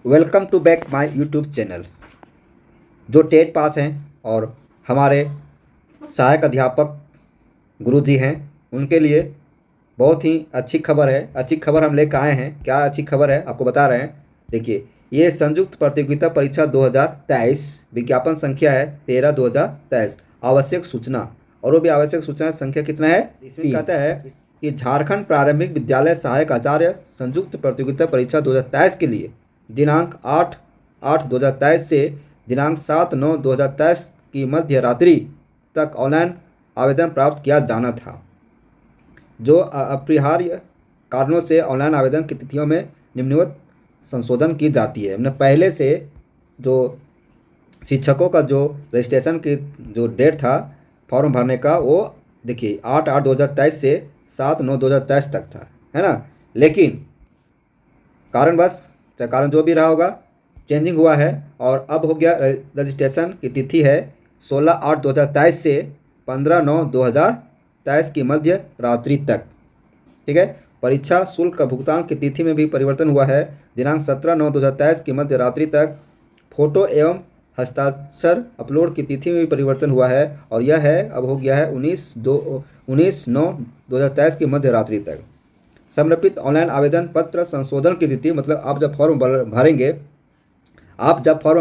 Welcome to back my YouTube channel. जो TET pass हैं और हमारे सहायक अध्यापक गुरुजी हैं उनके लिए बहुत ही अच्छी खबर है। अच्छी खबर हम लेकर आए हैं। क्या अच्छी खबर है आपको बता रहे हैं। देखिए, ये संयुक्त प्रतियोगिता परीक्षा 2023 विज्ञापन संख्या है 13/2023। आवश्यक सूचना, और वो भी आवश्यक सूचना संख्या कितना है, इसमें कहता है कि झारखंड प्रारंभिक विद्यालय सहायक आचार्य संयुक्त प्रतियोगिता परीक्षा 2023 के लिए दिनांक 8/8/2023 से दिनांक 7/9/2023 की मध्य रात्रि तक ऑनलाइन आवेदन प्राप्त किया जाना था। जो अपरिहार्य कारणों से ऑनलाइन आवेदन की तिथियों में निम्नवत संशोधन की जाती है। हमने पहले से जो शिक्षकों का जो रजिस्ट्रेशन की जो डेट था फॉर्म भरने का, वो देखिए 8/8/2023 से 7/9/2023 तक था, है ना। लेकिन कारण जो भी रहा होगा, चेंजिंग हुआ है और अब हो गया रजिस्ट्रेशन की तिथि है 16/8/2023 से 15/9/2023 की मध्य रात्रि तक। ठीक है। परीक्षा शुल्क का भुगतान की तिथि में भी परिवर्तन हुआ है। दिनांक 17/9/2023 की मध्य रात्रि तक फोटो एवं हस्ताक्षर अपलोड की तिथि में भी परिवर्तन हुआ है और यह है अब हो गया है 19/9/2023 की मध्य रात्रि तक। समर्पित ऑनलाइन आवेदन पत्र संशोधन की तिथि, मतलब आप जब फॉर्म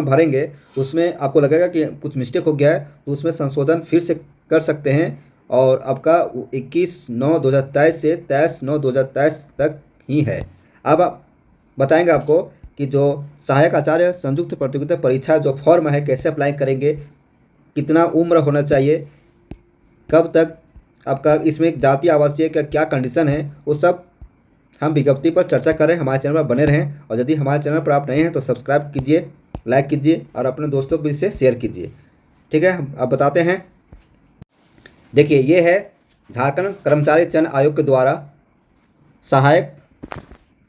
भरेंगे उसमें आपको लगेगा कि कुछ मिस्टेक हो गया है तो उसमें संशोधन फिर से कर सकते हैं और आपका 21/9/2023 से 23/9/2023 तक ही है। अब आप बताएंगे आपको कि जो सहायक आचार्य संयुक्त प्रतियोगिता परीक्षा जो फॉर्म है कैसे अप्लाई करेंगे, कितना उम्र होना चाहिए, कब तक आपका इसमें जाति आवासीय का क्या कंडीशन है, वो सब हम विज्ञप्ति पर चर्चा करें। हमारे चैनल पर बने रहें और यदि हमारे चैनल पर आप नए हैं तो सब्सक्राइब कीजिए, लाइक कीजिए और अपने दोस्तों को भी इसे शेयर कीजिए। ठीक है, अब बताते हैं। देखिए, ये है झारखंड कर्मचारी चयन आयोग के द्वारा सहायक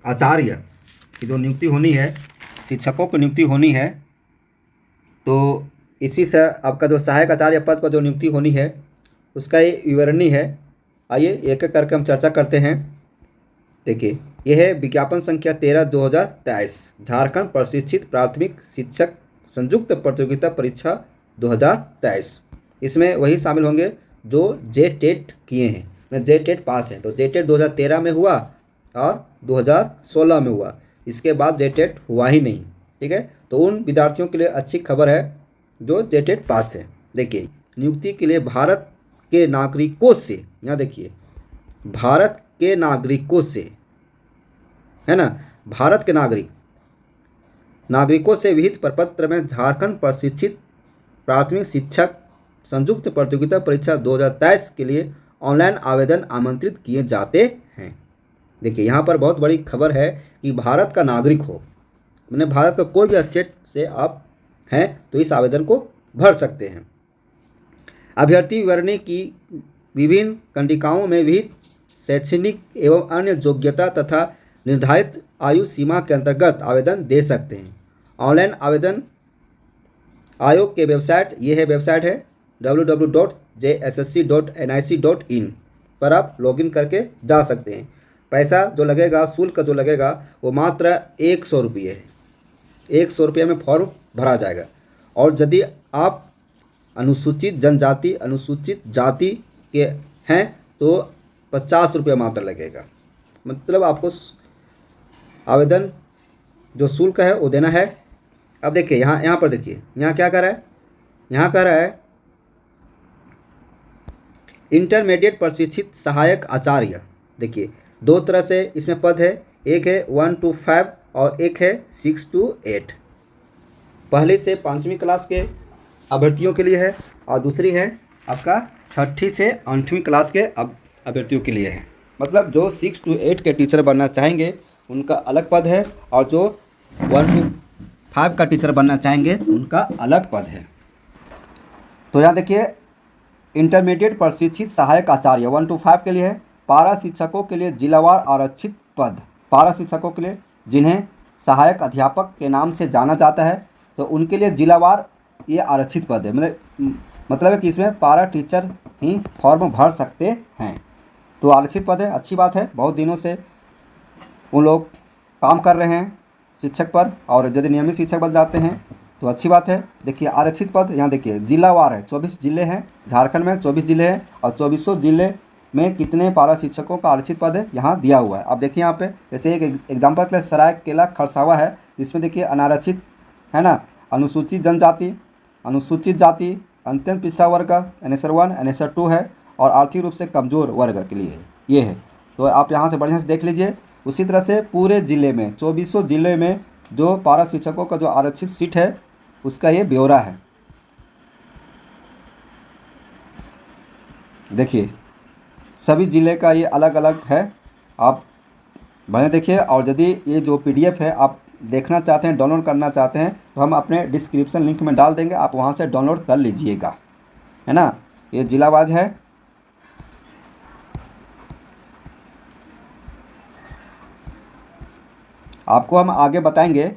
आचार्य की जो नियुक्ति होनी है, शिक्षकों की नियुक्ति होनी है, तो इसी से आपका जो सहायक आचार्य पद पर जो नियुक्ति होनी है उसका ये विवरणी है। आइए एक एक करके हम चर्चा करते हैं। देखिए, यह है विज्ञापन संख्या 13/2023 झारखंड प्रशिक्षित प्राथमिक शिक्षक संयुक्त प्रतियोगिता परीक्षा 2023। इसमें वही शामिल होंगे जो JTET किए हैं, मतलब JTET पास हैं। तो JTET 2013 में हुआ और 2016 में हुआ, इसके बाद JTET हुआ ही नहीं। ठीक है, तो उन विद्यार्थियों के लिए अच्छी खबर है जो JTET पास है। देखिए, नियुक्ति के लिए भारत के नागरिकों से, यहाँ देखिए भारत के नागरिकों से, है ना, भारत के नागरिकों से विहित प्रपत्र में झारखंड प्रशिक्षित प्राथमिक शिक्षक संयुक्त प्रतियोगिता परीक्षा 2023 के लिए ऑनलाइन आवेदन आमंत्रित किए जाते हैं। देखिए, यहाँ पर बहुत बड़ी खबर है कि भारत का नागरिक हो, मैंने भारत का कोई भी स्टेट से आप हैं तो इस आवेदन को भर सकते हैं। अभ्यर्थी विवरणी की विभिन्न कंडिकाओं में विहित शैक्षणिक एवं अन्य योग्यता तथा निर्धारित आयु सीमा के अंतर्गत आवेदन दे सकते हैं। ऑनलाइन आवेदन आयोग के वेबसाइट, ये है वेबसाइट है www.jssc.nic.in पर आप लॉगिन करके जा सकते हैं। पैसा जो लगेगा, शुल्क जो लगेगा वो मात्र 100 रुपये है। 100 रुपये में फॉर्म भरा जाएगा। और यदि आप अनुसूचित जनजाति अनुसूचित जाति के हैं तो 50 रुपये मात्र लगेगा। मतलब आपको आवेदन जो शुल्क है वो देना है। अब देखिए, यहाँ पर देखिए, यहाँ क्या कर रहा है, यहाँ कह रहा है इंटरमीडिएट प्रशिक्षित सहायक आचार्य। देखिए, दो तरह से इसमें पद है, एक है 1 to 5 और एक है 6 to 8। पहली से 5वीं क्लास के अभ्यर्थियों के लिए है और दूसरी है आपका 6ठी से 8वीं क्लास के अभ्यर्थियों के लिए है। मतलब जो 6 to 8 के टीचर बनना चाहेंगे उनका अलग पद है और जो 1 to 5 का टीचर बनना चाहेंगे उनका अलग पद है। तो यहाँ देखिए, इंटरमीडिएट प्रशिक्षित सहायक आचार्य 1 to 5 के लिए है। पारा शिक्षकों के लिए जिलावार आरक्षित पद, पारा शिक्षकों के लिए जिन्हें सहायक अध्यापक के नाम से जाना जाता है तो उनके लिए जिलावार ये आरक्षित पद है। मतलब है कि इसमें पारा टीचर ही फॉर्म भर सकते हैं। तो आरक्षित पद है, अच्छी बात है। बहुत दिनों से उन लोग काम कर रहे हैं शिक्षक पद, और यदि नियमित शिक्षक बन जाते हैं तो अच्छी बात है। देखिए आरक्षित पद यहाँ देखिए जिलावार है, 24 जिले हैं झारखंड में, 24 जिले हैं और 2400 जिले में कितने पारा शिक्षकों का आरक्षित पद है यहाँ दिया हुआ है। अब देखिए यहाँ पे जैसे एक एग्जाम्पल के लिए सरायकेला खरसावा है, जिसमें देखिए अनारक्षित है ना, अनुसूचित जनजाति, अनुसूचित जाति, अत्यंत पिछड़ा वर्ग का NSR 1 NSR 2 है, और आर्थिक रूप से कमज़ोर वर्ग के लिए ये है। तो आप यहाँ से बढ़िया से देख लीजिए। उसी तरह से पूरे ज़िले में 2400 जिले में जो पारा शिक्षकों का जो आरक्षित सीट है उसका ये ब्यौरा है। देखिए सभी ज़िले का ये अलग अलग है, आप बढ़िया देखिए। और यदि ये जो PDF है आप देखना चाहते हैं, डाउनलोड करना चाहते हैं, तो हम अपने डिस्क्रिप्शन लिंक में डाल देंगे, आप वहाँ से डाउनलोड कर लीजिएगा, है ना। ये जिलावार है। आपको हम आगे बताएंगे,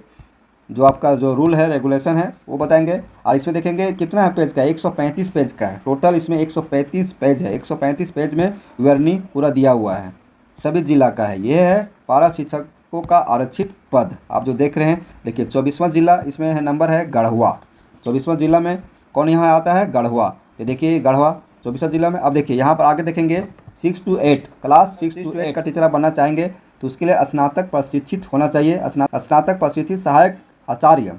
जो आपका जो रूल है रेगुलेशन है वो बताएंगे। और इसमें देखेंगे कितना है पेज का, 135 पेज का है टोटल। इसमें 135 पेज है, 135 पेज में विवरणी पूरा दिया हुआ है, सभी जिला का है। ये है पारा शिक्षकों का आरक्षित पद आप जो देख रहे हैं। देखिए 24वां जिला इसमें है, नंबर है गढ़वा। 24वां जिला में कौन यहाँ आता है, गढ़वा। ये देखिए गढ़वा 24वां जिला में। अब देखिए यहाँ पर आगे देखेंगे 6 to 8 क्लास 6 to 8 का टीचर आप बनना चाहेंगे तो उसके लिए स्नातक प्रशिक्षित होना चाहिए, स्नातक प्रशिक्षित सहायक आचार्य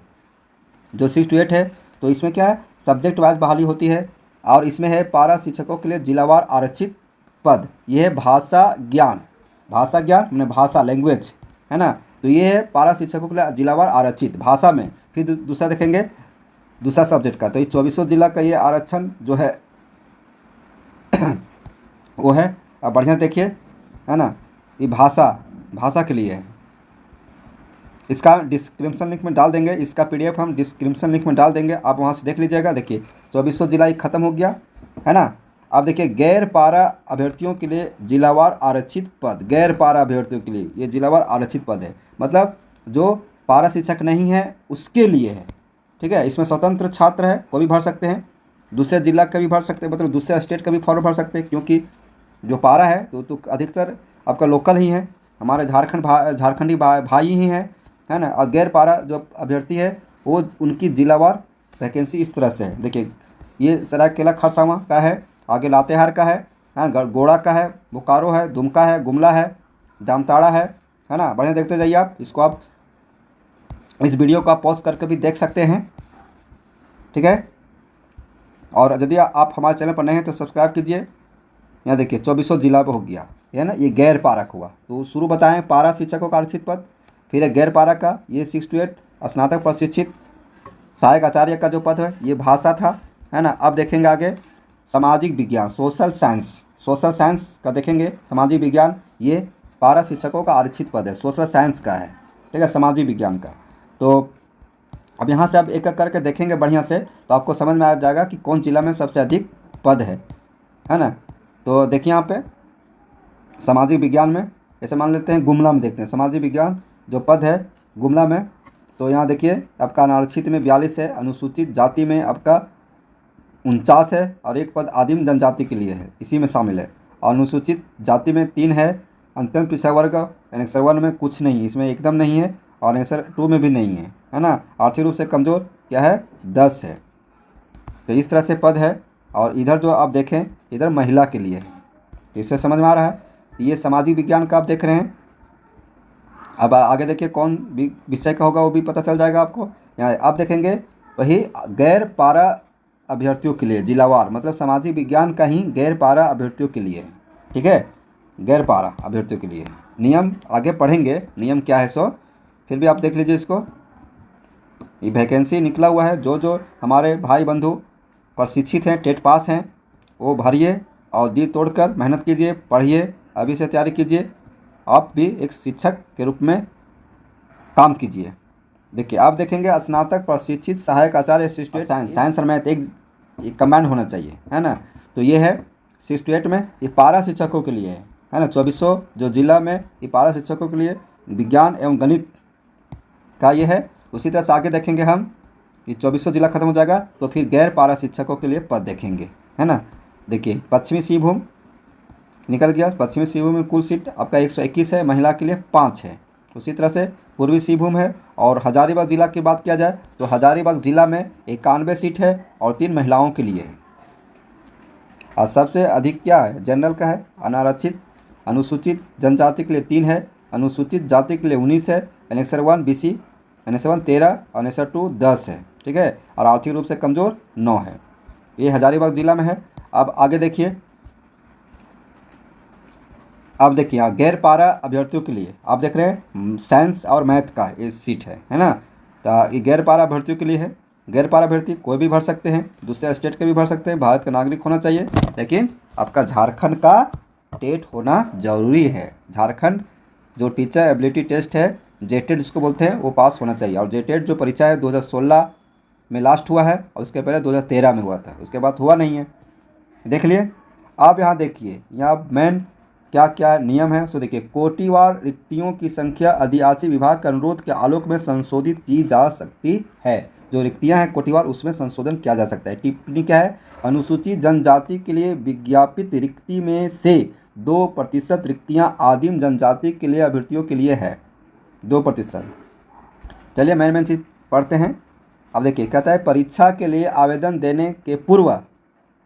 जो 6 to 8 है। तो इसमें क्या है, सब्जेक्ट वाइज बहाली होती है। और इसमें है पारा शिक्षकों के लिए जिलावार आरक्षित पद। ये है भाषा ज्ञान, भाषा ज्ञान मैंने भाषा लैंग्वेज है ना। तो ये है पारा शिक्षकों के लिए जिलावार आरक्षित भाषा में। फिर दूसरा देखेंगे दूसरा सब्जेक्ट का, तो ये 2400 जिला का ये आरक्षण जो है वो है। अब बढ़िया देखिए है ना, ये भाषा के लिए है। इसका डिस्क्रिप्शन लिंक में डाल देंगे, इसका PDF हम डिस्क्रिप्शन लिंक में डाल देंगे, आप वहाँ से देख लीजिएगा। देखिए 2400 जिला ही ख़त्म हो गया है ना। अब देखिए गैर पारा अभ्यर्थियों के लिए जिलावार आरक्षित पद, गैर पारा अभ्यर्थियों के लिए ये जिलावार आरक्षित पद है, मतलब जो पारा शिक्षक नहीं है उसके लिए है, ठीक है। इसमें स्वतंत्र छात्र है, वो भी भर सकते हैं, दूसरे जिला का भी भर सकते हैं, मतलब दूसरे स्टेट का भी फॉर्म भर सकते हैं, क्योंकि जो पारा है तो अधिकतर आपका लोकल ही है, हमारे झारखंडी भाई ही है ना। और गैर पारा जो अभ्यर्थी है वो उनकी जिलावार वैकेंसी इस तरह से है। देखिए ये सरायकेला खरसावां का है, आगे लातेहार का है, गोड़ा का है, बोकारो है, दुमका है, गुमला है, जामताड़ा है ना। बढ़िया देखते जाइए आप इसको, आप इस वीडियो को आप पॉज करके भी देख सकते हैं, ठीक है। और यदि आप हमारे चैनल पर नए हैं तो सब्सक्राइब कीजिए। यहाँ देखिए 2400 जिला पे हो गया है ना, ये गैर पारा हुआ। तो शुरू बताएं पारा शिक्षकों का आरक्षित पद, फिर है गैर पारा का ये 6 to 8 स्नातक प्रशिक्षित सहायक आचार्य का जो पद है ये भाषा था, है ना। अब देखेंगे आगे सामाजिक विज्ञान सोशल साइंस का देखेंगे। सामाजिक विज्ञान ये पारा शिक्षकों का आरक्षित पद है, सोशल साइंस का है, ठीक है, सामाजिक विज्ञान का। तो अब यहाँ से आप एक एक करके देखेंगे बढ़िया से, तो आपको समझ में आ जाएगा कि कौन जिला में सबसे अधिक पद है ना। तो देखिए यहाँ पे सामाजिक विज्ञान में ऐसे मान लेते हैं, गुमला में देखते हैं सामाजिक विज्ञान जो पद है गुमला में। तो यहाँ देखिए आपका अनारक्षित में 42 है, अनुसूचित जाति में आपका 49 है, और एक पद आदिम जनजाति के लिए है, इसी में शामिल है। और अनुसूचित जाति में 3 है, अत्यंत पिछड़ा वर्ग NSR 1 में कुछ नहीं, इसमें एकदम नहीं है, और NSR 2 में भी नहीं है ना। आर्थिक रूप से कमज़ोर क्या है 10 है। तो इस तरह से पद है। और इधर जो आप देखें इधर महिला के लिए है, इससे समझ में आ रहा है। ये सामाजिक विज्ञान का आप देख रहे हैं। अब आगे देखिए कौन विषय का होगा वो भी पता चल जाएगा आपको। यहाँ आप देखेंगे वही गैर पारा अभ्यर्थियों के लिए जिलावार, मतलब सामाजिक विज्ञान का ही गैर पारा अभ्यर्थियों के लिए है, ठीक है, गैर पारा अभ्यर्थियों के लिए। नियम आगे पढ़ेंगे, नियम क्या है सो, फिर भी आप देख लीजिए इसको। ये वैकेंसी निकला हुआ है, जो हमारे भाई बंधु प्रशिक्षित हैं, टेट पास हैं, वो भरिए और जी तोड़कर मेहनत कीजिए, पढ़िए, अभी से तैयारी कीजिए, आप भी एक शिक्षक के रूप में काम कीजिए। देखिए आप देखेंगे स्नातक प्रशिक्षित सहायक आचार्य साइंस और मैथ एक कमांड होना चाहिए, है ना। तो ये है 6 to 8 में, ये पारा शिक्षकों के लिए है ना। 2400 जो जिला में ये पारा शिक्षकों के लिए विज्ञान एवं गणित का ये है। उसी तरह से आगे देखेंगे हम, ये 2400 जिला खत्म हो जाएगा तो फिर गैर पारा शिक्षकों के लिए पद देखेंगे, है ना। देखिए पश्चिमी सिंहभूम निकल गया, पश्चिमी सिंहभूम में कुल सीट आपका 121 है, महिला के लिए 5 है। उसी तरह से पूर्वी सिंहभूम है। और हजारीबाग ज़िला की बात किया जाए तो हजारीबाग ज़िला में 91 सीट है और 3 महिलाओं के लिए है। और सबसे अधिक क्या है, जनरल का है, अनारक्षित अनुसूचित जनजाति के लिए 3 है, अनुसूचित जाति के लिए 19 है, एनेक्सर 1 BC, एनेक्सर 1 13 और एनेक्सर 2 10 है, ठीक है। और आर्थिक रूप से कमज़ोर 9 है। ये हजारीबाग ज़िला में है। अब आगे देखिए, अब देखिए यहाँ गैर पारा अभ्यर्थियों के लिए आप देख रहे हैं साइंस और मैथ का ये सीट है ना। तो ये गैर पारा अभ्यर्थियों के लिए है। गैर पारा अभ्यर्थी कोई भी भर सकते हैं, दूसरे स्टेट के भी भर सकते हैं, भारत का नागरिक होना चाहिए, लेकिन आपका झारखंड का टेट होना ज़रूरी है। झारखंड जो टीचर एबिलिटी टेस्ट है, जेटेट जिसको बोलते हैं, वो पास होना चाहिए। और जेटेट जो परीक्षा है 2016 में लास्ट हुआ है और उसके पहले 2013 में हुआ था, उसके बाद हुआ नहीं है। देख लिए। आप यहाँ देखिए, यहाँ मेन क्या क्या नियम है सो देखिए। कोटिवार रिक्तियों की संख्या आदिवासी विभाग के अनुरोध के आलोक में संशोधित की जा सकती है। जो रिक्तियाँ हैं कोटिवार, उसमें संशोधन किया जा सकता है। टिप्पणी क्या है, अनुसूचित जनजाति के लिए विज्ञापित रिक्ति में से 2% रिक्तियाँ आदिम जनजाति के लिए अभ्यर्थियों के लिए है, 2%। चलिए मेन चीज़ पढ़ते हैं। अब देखिए, कहता है परीक्षा के लिए आवेदन देने के पूर्व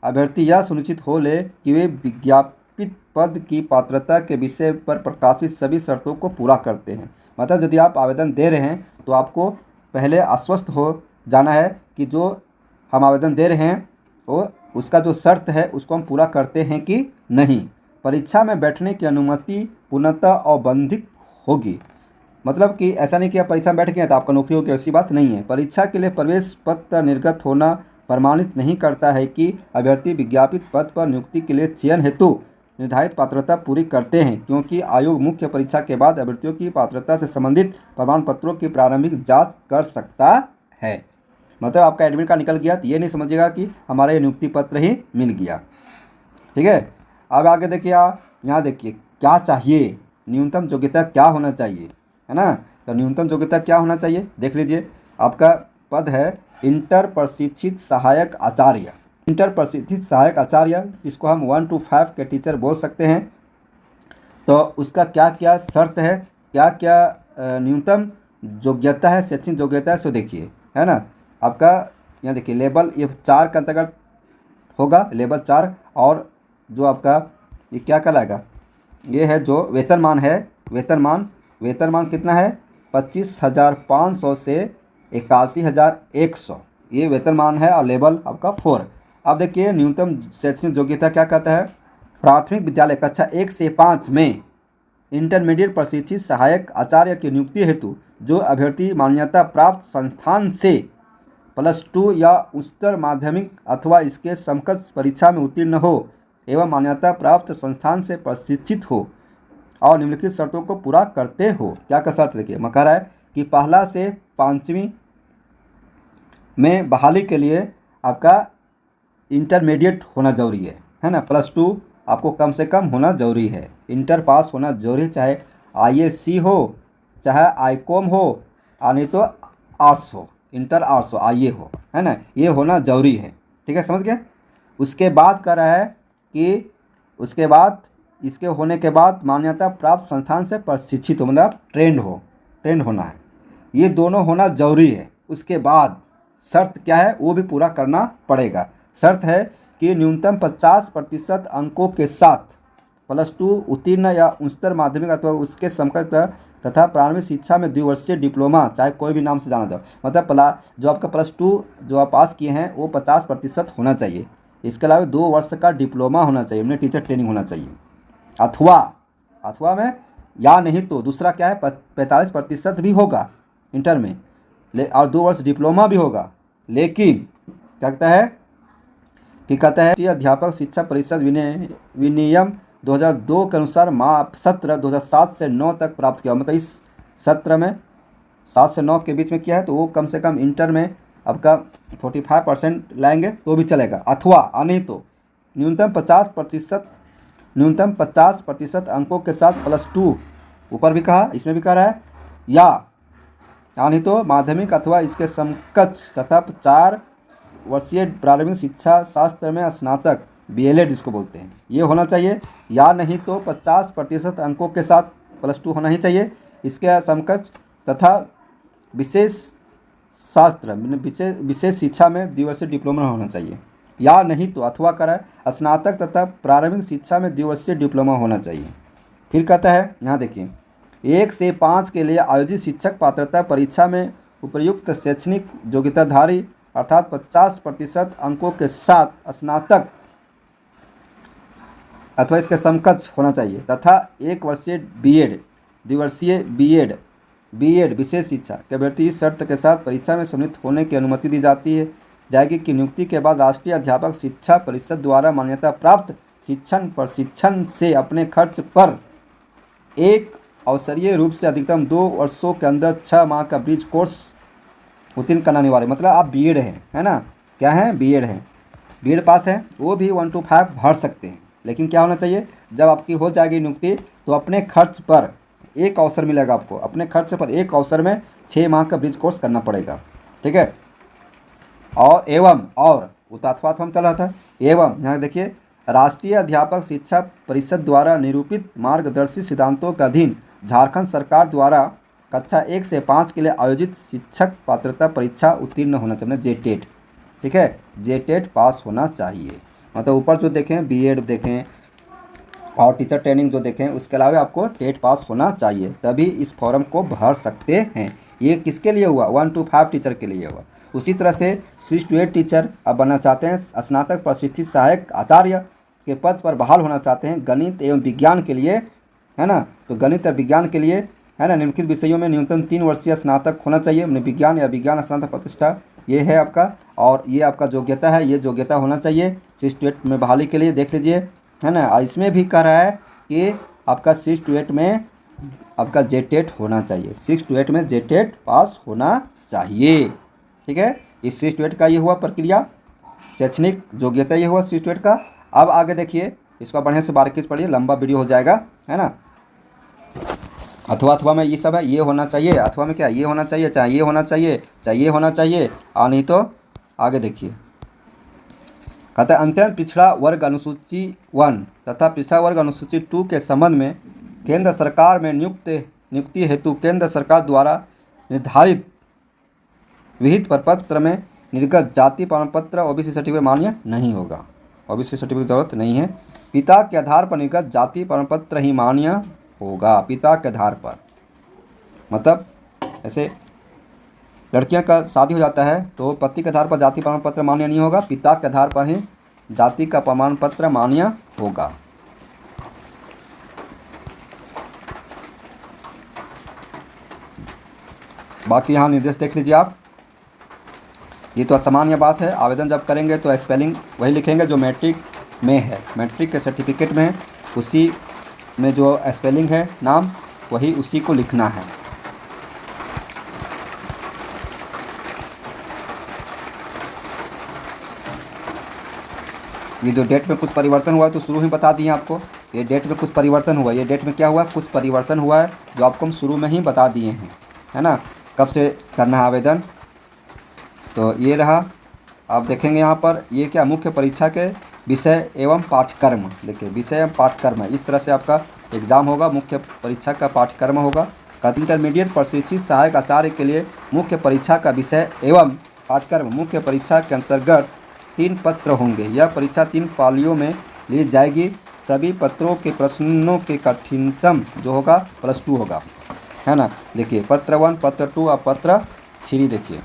अभ्यर्थी यह सुनिश्चित हो ले कि वे विज्ञापित पद की पात्रता के विषय पर प्रकाशित सभी शर्तों को पूरा करते हैं। मतलब यदि आप आवेदन दे रहे हैं तो आपको पहले आश्वस्त हो जाना है कि जो हम आवेदन दे रहे हैं वो उसका जो शर्त है उसको हम पूरा करते हैं कि नहीं। परीक्षा में बैठने की अनुमति पूर्णतः औपबंधिक होगी। मतलब कि ऐसा नहीं कि आप परीक्षा में बैठ गए तो आपका नौकरी होगी, ऐसी बात नहीं है। परीक्षा के लिए प्रवेश पत्र निर्गत होना प्रमाणित नहीं करता है कि अभ्यर्थी विज्ञापित पद पर नियुक्ति के लिए चयन हेतु निर्धारित पात्रता पूरी करते हैं, क्योंकि आयोग मुख्य परीक्षा के बाद अभ्यर्थियों की पात्रता से संबंधित प्रमाण पत्रों की प्रारंभिक जांच कर सकता है। मतलब आपका एडमिट कार्ड निकल गया तो ये नहीं समझिएगा कि हमारा ये नियुक्ति पत्र ही मिल गया, ठीक है। अब आगे देखिए, यहाँ देखिए क्या चाहिए, न्यूनतम योग्यता क्या होना चाहिए, है ना। तो न्यूनतम योग्यता क्या होना चाहिए देख लीजिए। आपका पद है इंटर प्रशिक्षित सहायक आचार्य। इंटर प्रशिक्षित सहायक आचार्य, जिसको हम 1 to 5 के टीचर बोल सकते हैं। तो उसका क्या क्या शर्त है, क्या क्या न्यूनतम योग्यता है, शैक्षणिक योग्यता है, सो देखिए, है ना। आपका यहाँ देखिए लेवल ये 4 के अंतर्गत होगा, लेवल 4। और जो आपका ये क्या कहलाएगा, ये है जो वेतनमान है, वेतनमान कितना है 25,500 से 81,100, ये वेतनमान है। और लेवल आपका 4। अब देखिए न्यूनतम शैक्षणिक योग्यता क्या कहता है, प्राथमिक विद्यालय कक्षा 1 से 5 में इंटरमीडिएट प्रशिक्षित सहायक आचार्य की नियुक्ति हेतु जो अभ्यर्थी मान्यता प्राप्त संस्थान से +2 या उच्चतर माध्यमिक अथवा इसके समकक्ष परीक्षा में उत्तीर्ण हो एवं मान्यता प्राप्त संस्थान से प्रशिक्षित हो और निम्नलिखित शर्तों को पूरा करते हो। क्या का शर्त देखिए, मैं कह रहा है कि पहला से 5वीं में बहाली के लिए आपका इंटरमीडिएट होना ज़रूरी है ना। +2 आपको कम से कम होना ज़रूरी है, इंटर पास होना ज़रूरी है, चाहे ISC हो, चाहे ICOM हो, और नहीं तो आर्ट्स हो, इंटर आर्ट्स हो, IE हो, है ना, ये होना ज़रूरी है, ठीक है, समझ गए। उसके बाद कह रहा है कि उसके बाद इसके होने के बाद मान्यता प्राप्त संस्थान से प्रशिक्षित हो, मतलब ट्रेंड होना है, ये दोनों होना ज़रूरी है। उसके बाद शर्त क्या है वो भी पूरा करना पड़ेगा। शर्त है कि न्यूनतम 50% अंकों के साथ +2 उत्तीर्ण या उच्चतर माध्यमिक अथवा उसके समकक्ष तथा प्रारंभिक शिक्षा में द्विवर्षीय डिप्लोमा, चाहे कोई भी नाम से जाना जाओ, मतलब जो आपका +2 जो आप पास किए हैं वो 50% होना चाहिए। इसके अलावा 2 वर्ष का डिप्लोमा होना चाहिए, उन्हें टीचर ट्रेनिंग होना चाहिए, अथवा में, या नहीं तो दूसरा क्या है 45% भी होगा इंटर में, और 2 वर्ष डिप्लोमा भी होगा। लेकिन क्या कहता है अध्यापक शिक्षा परिषद विनियम 2002 के अनुसार सत्र 2007 से 9 तक प्राप्त किया, मतलब इस सत्र में 7 से 9 के बीच में किया है, तो वो कम से कम इंटर में आपका 45% लाएंगे तो भी चलेगा। अथवा नहीं तो न्यूनतम 50% अंकों के साथ +2, ऊपर भी कहा, इसमें भी कह रहा है, या नहीं तो माध्यमिक अथवा इसके समकक्ष तथा 4 वर्षीय प्रारंभिक शिक्षा शास्त्र में स्नातक BLED जिसको बोलते हैं, ये होना चाहिए। या नहीं तो 50% अंकों के साथ +2 होना ही चाहिए। इसके समकक्ष तथा विशेष शास्त्र विशेष शिक्षा में द्विवर्षीय डिप्लोमा होना चाहिए, या नहीं तो अथवा कराए स्नातक तथा प्रारंभिक शिक्षा में द्विवर्षीय डिप्लोमा होना चाहिए। फिर कहता है यहाँ देखिए, 1 से 5 के लिए आयोजित शिक्षक पात्रता परीक्षा में उपयुक्त शैक्षणिक योग्यताधारी अर्थात 50% अंकों के साथ स्नातक अथवा इसके समकक्ष होना चाहिए, तथा 1 वर्षीय बीएड द्विवर्षीय बीएड विशेष शिक्षा के अभ्यर्थी इस शर्त के साथ परीक्षा में सम्मिलित होने की अनुमति दी जाएगी कि नियुक्ति के बाद राष्ट्रीय अध्यापक शिक्षा परिषद द्वारा मान्यता प्राप्त प्रशिक्षण से अपने खर्च पर एक अवसरीय रूप से अधिकतम 2 वर्षों के अंदर 6 माह का ब्रिज कोर्स उत्तीर्ण करना अनिवार्य। मतलब आप बीएड हैं, है ना, क्या है, बीएड हैं, बीएड पास है, वो भी 1 to 5 भर सकते हैं। लेकिन क्या होना चाहिए, जब आपकी हो जाएगी नियुक्ति तो अपने खर्च पर एक अवसर मिलेगा, आपको अपने खर्च पर एक अवसर में 6 माह का ब्रिज कोर्स करना पड़ेगा, ठीक है। और अथवा चल रहा था, एवं यहाँ देखिए, राष्ट्रीय अध्यापक शिक्षा परिषद द्वारा निरूपित मार्गदर्शी सिद्धांतों के अधीन झारखंड सरकार द्वारा कक्षा 1 से 5 के लिए आयोजित शिक्षक पात्रता परीक्षा उत्तीर्ण होना चाहिए, जेटेट, ठीक है, जेटेट पास होना चाहिए। मतलब ऊपर जो देखें बीएड देखें और टीचर ट्रेनिंग जो देखें, उसके अलावा आपको टेट पास होना चाहिए, तभी इस फॉर्म को भर सकते हैं। ये किसके लिए हुआ, 1 to 5 टीचर के लिए हुआ। उसी तरह से 6 to 8 टीचर अब बनना चाहते हैं, स्नातक प्रशिक्षित सहायक आचार्य के पद पर बहाल होना चाहते हैं, गणित एवं विज्ञान के लिए, है ना, तो गणित और विज्ञान के लिए, है ना, निम्नलिखित विषयों में न्यूनतम 3 वर्षीय स्नातक होना चाहिए। विज्ञान या विज्ञान स्नातक प्रतिष्ठा ये है आपका, और ये आपका योग्यता है, ये योग्यता होना चाहिए 6 to 8 में बहाली के लिए, देख लीजिए, है ना। और इसमें भी कह रहा है कि आपका 6 to 8 में आपका जेटेट होना चाहिए, 6 to 8 में जेटेट पास होना चाहिए, ठीक है। इस 6 to 8 का ये हुआ प्रक्रिया, शैक्षणिक योग्यता ये हुआ 6 to 8 का। अब आगे देखिए, इसका बढ़िया से बारीकी से पढ़िए, लंबा वीडियो हो जाएगा, है ना। अथवा में ये सब है, ये होना चाहिए, अथवा में क्या, ये होना चाहिए, चाहे ये होना चाहिए, चाहे ये होना चाहिए, और नहीं तो आगे देखिए, कहता है अत्यंत पिछड़ा वर्ग अनुसूची 1 तथा पिछड़ा वर्ग अनुसूची 2 के संबंध में केंद्र सरकार में नियुक्ति हेतु केंद्र सरकार द्वारा निर्धारित विहित प्रपत्र में निर्गत जाति प्रमाण पत्र ओबीसी सर्टिफिकेट मान्य नहीं होगा, ओबीसी सर्टिफिकेट जरूरत नहीं है। पिता के आधार पर निर्गत जाति प्रमाण पत्र ही मान्य होगा, पिता के आधार पर। मतलब ऐसे लड़कियों का शादी हो जाता है तो पति के आधार पर जाति प्रमाण पत्र मान्य नहीं होगा, पिता के आधार पर ही जाति का प्रमाण पत्र मान्य होगा। बाकी यहाँ निर्देश देख लीजिए आप, ये तो असामान्य बात है। आवेदन जब करेंगे तो स्पेलिंग वही लिखेंगे जो मैट्रिक में है, मैट्रिक के सर्टिफिकेट में उसी में जो स्पेलिंग है नाम वही उसी को लिखना है। ये जो डेट में कुछ परिवर्तन हुआ है तो शुरू ही बता दिए आपको, ये डेट में कुछ परिवर्तन हुआ, ये डेट में क्या हुआ, कुछ परिवर्तन हुआ है जो आपको हम शुरू में ही बता दिए हैं, है ना। कब से करना है आवेदन, तो ये रहा। आप देखेंगे यहाँ पर ये क्या, मुख्य परीक्षा के विषय एवं पाठ्यक्रम, देखिए विषय एवं पाठ्यक्रम है, इस तरह से आपका एग्ज़ाम होगा, मुख्य परीक्षा का पाठ्यक्रम होगा। इंटरमीडिएट प्रशिक्षित सहायक आचार्य के लिए मुख्य परीक्षा का विषय एवं पाठ्यक्रम मुख्य परीक्षा के अंतर्गत 3 पत्र होंगे। यह परीक्षा 3 पालियों में ली जाएगी। सभी पत्रों के प्रश्नों के कठिनतम जो होगा +2 होगा, है ना। देखिए पत्र 1, पत्र 2 और पत्र 3, देखिए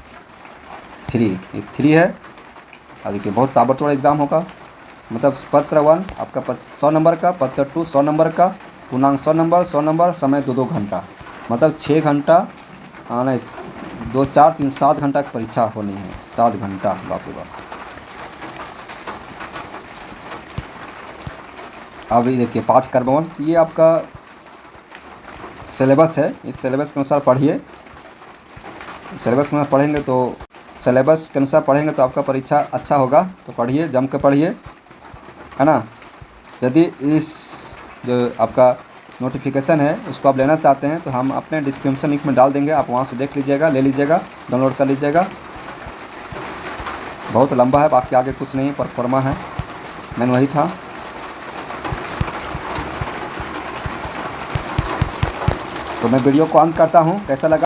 3 है। और देखिए बहुत ताबड़तोड़ एग्ज़ाम होगा, मतलब पत्र 1 आपका 100 नंबर का, पत्र 2 100 नंबर का, पूर्णांक 100 नंबर, समय 2 घंटा, मतलब 6 घंटा, नहीं 2 4 3 7 घंटा की परीक्षा होनी है, 7 घंटा, बाप रे बाप। अभी देखिए पाठ्यक्रम, ये आपका सिलेबस है, इस सिलेबस के अनुसार पढ़िए। सिलेबस के अनुसार पढ़ेंगे तो सिलेबस के अनुसार पढ़ेंगे तो आपका परीक्षा अच्छा होगा, तो पढ़िए, जम के पढ़िए, है ना। यदि इस जो आपका नोटिफिकेशन है उसको आप लेना चाहते हैं तो हम अपने डिस्क्रिप्शन लिंक में डाल देंगे, आप वहाँ से देख लीजिएगा, ले लीजिएगा, डाउनलोड कर लीजिएगा। बहुत लंबा है, बाकी आगे कुछ नहीं, परफॉर्मा है, मैंने वही था। तो मैं वीडियो को अंत करता हूँ, कैसा लगा